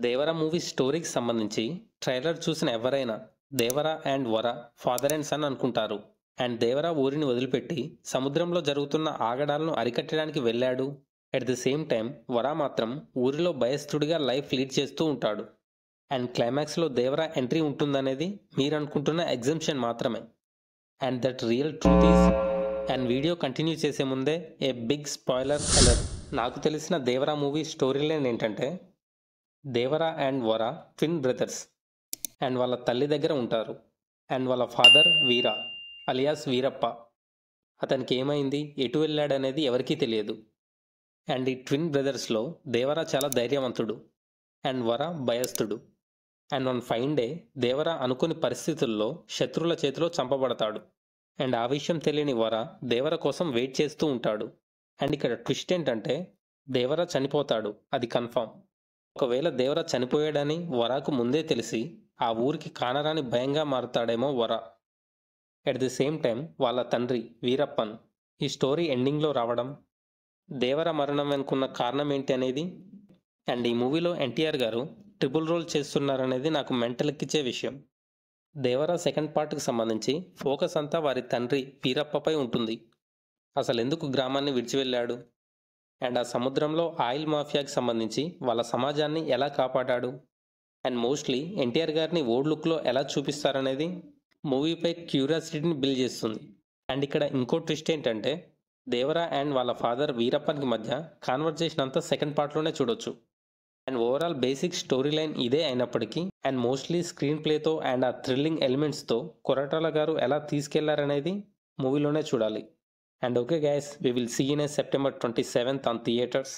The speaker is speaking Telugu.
దేవర మూవీ స్టోరీకి సంబంధించి ట్రైలర్ చూసిన ఎవరైనా దేవర అండ్ వర ఫాదర్ అండ్ సన్ అనుకుంటారు. అండ్ దేవర ఊరిని వదిలిపెట్టి సముద్రంలో జరుగుతున్న ఆగడాలను అరికట్టడానికి వెళ్ళాడు. అట్ ది సేమ్ టైం వర మాత్రం ఊరిలో భయస్థుడిగా లైఫ్ లీడ్ చేస్తూ ఉంటాడు. అండ్ క్లైమాక్స్లో దేవర ఎంట్రీ ఉంటుందనేది మీరు అనుకుంటున్న ఎగ్జంప్షన్ మాత్రమే. And that real truth is. And video continue చేసే ముందే ఏ బిగ్ స్పాయిలర్ అలర్ట్. నాకు తెలిసిన దేవర మూవీ స్టోరీ లైన్ ఏంటంటే, దేవర అండ్ వర ట్విన్ బ్రదర్స్ అండ్ వాళ్ళ తల్లి దగ్గర ఉంటారు. అండ్ వాళ్ళ ఫాదర్ వీర అలియాస్ వీరప్ప. అతనికి ఏమైంది, ఎటు వెళ్ళాడనేది ఎవరికీ తెలియదు. అండ్ ఈ ట్విన్ బ్రదర్స్లో దేవర చాలా ధైర్యవంతుడు అండ్ వర భయస్థుడు. అండ్ వన్ ఫైన్ డే దేవర అనుకుని పరిస్థితుల్లో శత్రువుల చేతిలో చంపబడతాడు. అండ్ ఆ విషయం తెలియని వర దేవర కోసం వెయిట్ చేస్తూ ఉంటాడు. అండ్ ఇక్కడ ట్విస్ట్ ఏంటంటే, దేవర చనిపోతాడు, అది కన్ఫామ్. ఒకవేళ దేవర చనిపోయాడని వరాకు ముందే తెలిసి ఆ ఊరికి కానరాని భయంగా మారుతాడేమో వర. ఎట్ ది సేమ్ టైం వాళ్ళ తండ్రి వీరప్పన్ ఈ స్టోరీ ఎండింగ్లో రావడం, దేవర మరణం వెనుకున్న కారణం ఏంటి అనేది, అండ్ ఈ మూవీలో ఎన్టీఆర్ గారు ట్రిపుల్ రోల్ చేస్తున్నారనేది నాకు మెంటల్ ఎక్కించే విషయం. దేవర సెకండ్ పార్ట్కి సంబంధించి ఫోకస్ అంతా వారి తండ్రి వీరప్పపై ఉంటుంది. అసలు ఎందుకు గ్రామాన్ని విడిచి వెళ్ళాడు, అండ్ ఆ సముద్రంలో ఆయిల్ మాఫియాకి సంబంధించి వాళ్ళ సమాజాన్ని ఎలా కాపాడాడు, అండ్ మోస్ట్లీ ఎన్టీఆర్ గారిని ఓల్డ్ లుక్లో ఎలా చూపిస్తారనేది మూవీపై క్యూరియాసిటీని బిల్డ్ చేస్తుంది. అండ్ ఇక్కడ ఇంకో ట్విస్ట్ ఏంటంటే, దేవర అండ్ వాళ్ళ ఫాదర్ వీరప్పన్కి మధ్య కాన్వర్జేషన్ అంతా సెకండ్ పార్ట్లోనే చూడొచ్చు. And overall basic story line ఇదే అయినప్పటికీ అండ్ మోస్ట్లీ స్క్రీన్ ప్లేతో అండ్ ఆ థ్రిల్లింగ్ ఎలిమెంట్స్తో కొరటాల గారు ఎలా తీసుకెళ్లారనేది మూవీలోనే చూడాలి. And okay guys, we will see you in September 27th on theaters.